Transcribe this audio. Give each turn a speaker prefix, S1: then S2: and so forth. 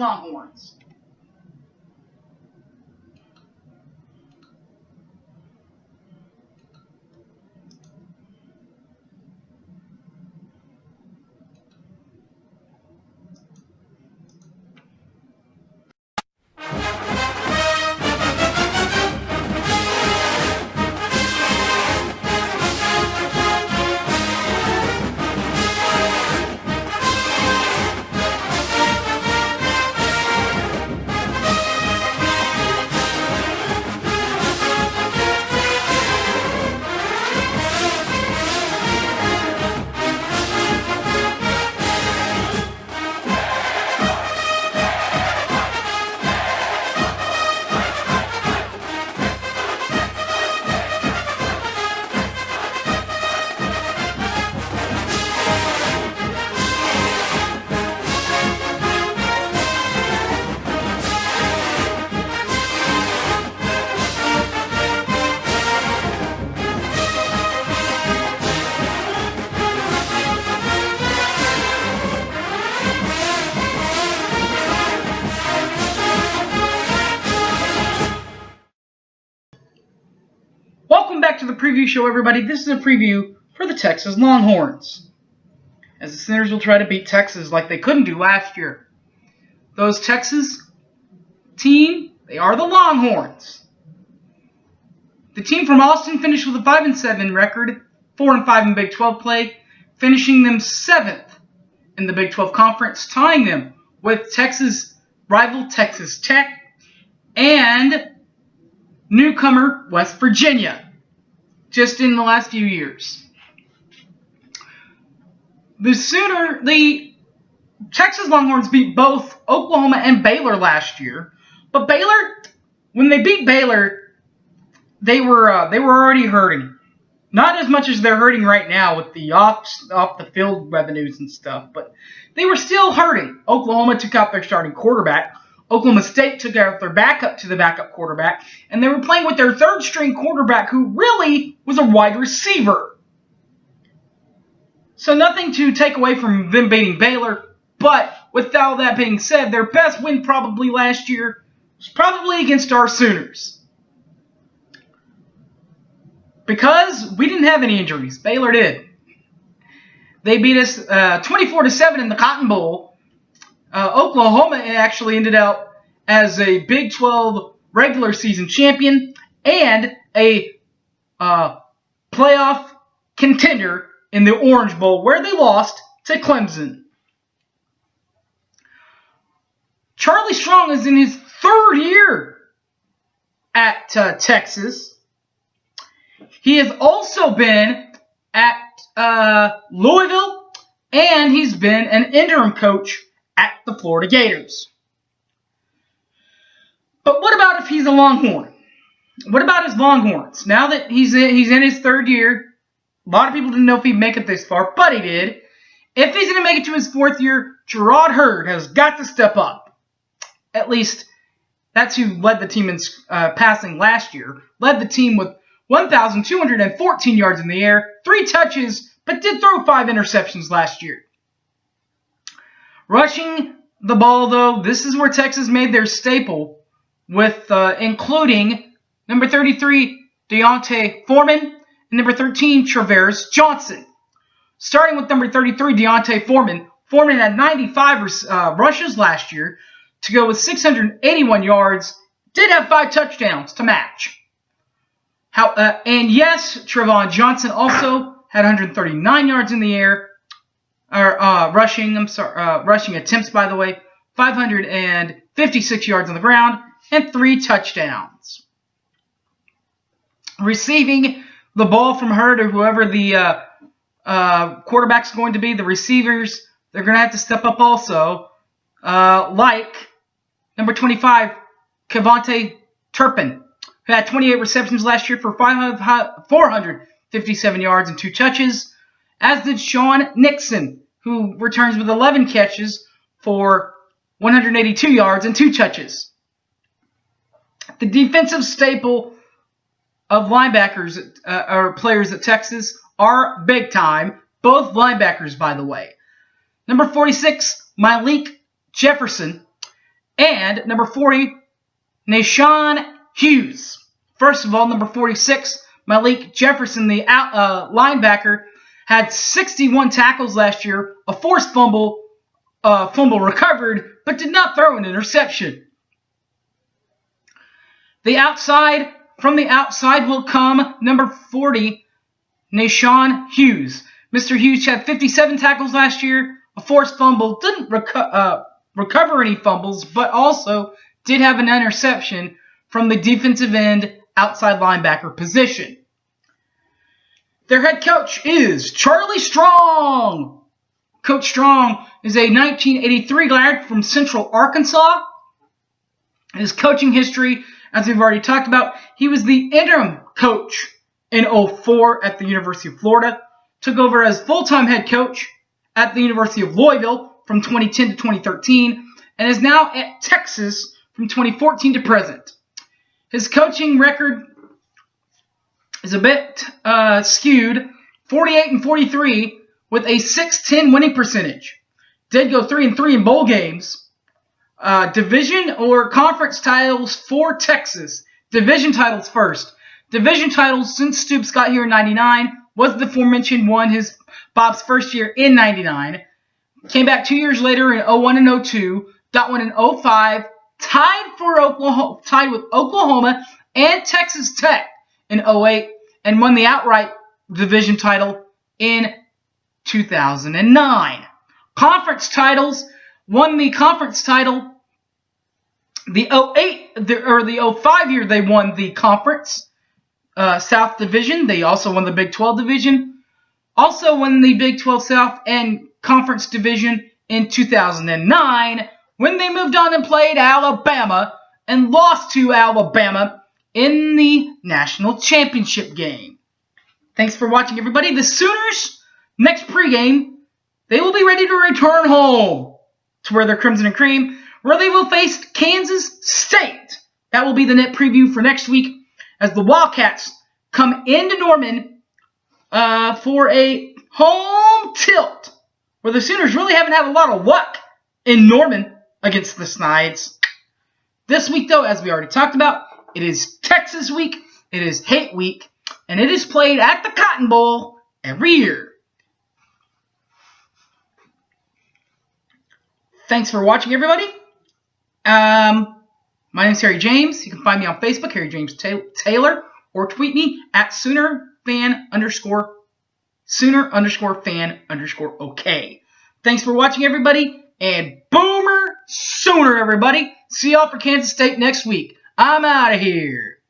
S1: Longhorns. Welcome back to the preview show, everybody. This is a preview for the Texas Longhorns, as the Sooners will try to beat Texas like they couldn't do last year. Those Texas team, they are the Longhorns. The team from Austin finished with a 5-7 record, 4-5 in Big 12 play, finishing them 7th in the Big 12 Conference, tying them with Texas rival Texas Tech and newcomer West Virginia, just in the last few years. The Texas Longhorns beat both Oklahoma and Baylor last year, but Baylor, when they beat Baylor, they were already hurting. Not as much as they're hurting right now with the off the field revenues and stuff, but they were still hurting. Oklahoma took out their starting quarterback. Oklahoma State took out their backup to the backup quarterback, and they were playing with their third-string quarterback, who really was a wide receiver. So nothing to take away from them beating Baylor, but with all that being said, their best win probably last year was probably against our Sooners. Because we didn't have any injuries. Baylor did. They beat us 24-7 in the Cotton Bowl. Oklahoma actually ended out as a Big 12 regular season champion and a playoff contender in the Orange Bowl, where they lost to Clemson. Charlie Strong is in his third year at Texas. He has also been at Louisville, and he's been an interim coach at the Florida Gators. But what about if he's a Longhorn? What about his Longhorns? Now that he's in his third year, a lot of people didn't know if he'd make it this far, but he did. If he's going to make it to his fourth year, Gerard Hurd has got to step up. At least that's who led the team in passing last year. Led the team with 1,214 yards in the air, 3 touches, but did throw 5 interceptions last year. Rushing the ball, though, this is where Texas made their staple, with including number 33, Deontay Foreman, and number 13, Travaris Johnson. Starting with number 33, Deontay Foreman. Foreman had 95 rushes last year to go with 681 yards. Did have 5 touchdowns to match. And yes, Trevon Johnson also had 139 yards in the air. Rushing attempts, by the way, 556 yards on the ground, and 3 touchdowns. Receiving the ball from Hurd or whoever the quarterback's going to be, the receivers, they're going to have to step up also. Like number 25, Kevontae Turpin, who had 28 receptions last year for 457 yards and 2 touches, as did Sean Nixon, who returns with 11 catches for 182 yards and 2 touches. The defensive staple of linebackers or players at Texas are big time. Both linebackers, by the way. Number 46, Malik Jefferson, And number 40, Nashawn Hughes. First of all, number 46, Malik Jefferson, the linebacker, had 61 tackles last year, a forced fumble recovered, but did not throw an interception. From the outside will come number 40, Nashawn Hughes. Mr. Hughes had 57 tackles last year, a forced fumble, didn't recover any fumbles, but also did have an interception from the defensive end outside linebacker position. Their head coach is Charlie Strong. Coach Strong is a 1983 grad from Central Arkansas. His coaching history, as we've already talked about, he was the interim coach in 2004 at the University of Florida, took over as full-time head coach at the University of Louisville from 2010 to 2013, and is now at Texas from 2014 to present. His coaching record is a bit skewed, 48-43 with a 6-10 winning percentage. Did go 3-3 in bowl games. Division or conference titles for Texas. Division titles first. Division titles since Stoops got here in 99 was the aforementioned one, Bob's first year in 99. Came back 2 years later in 01 and 02. Got one in 05. Tied with Oklahoma and Texas Tech in 08. And won the outright division title in 2009. Conference titles. Won the conference title the 05 year they won the conference South Division. They also won the Big 12 Division. Also won the Big 12 South and Conference Division in 2009 when they moved on and played Alabama and lost to Alabama in the national championship game. Thanks for watching, everybody. The Sooners, next pregame, they will be ready to return home to wear their crimson and cream, where they will face Kansas State. That will be the net preview for next week as the Wildcats come into Norman for a home tilt, where the Sooners really haven't had a lot of luck in Norman against the Snides. This week, though, as we already talked about, it is Texas week, it is Hate Week, and it is played at the Cotton Bowl every year. Thanks for watching, everybody. My name is Harry James. You can find me on Facebook, Harry James Taylor, or tweet me at Sooner_fan_OK. Thanks for watching, everybody, and Boomer Sooner, everybody. See y'all for Kansas State next week. I'm out of here.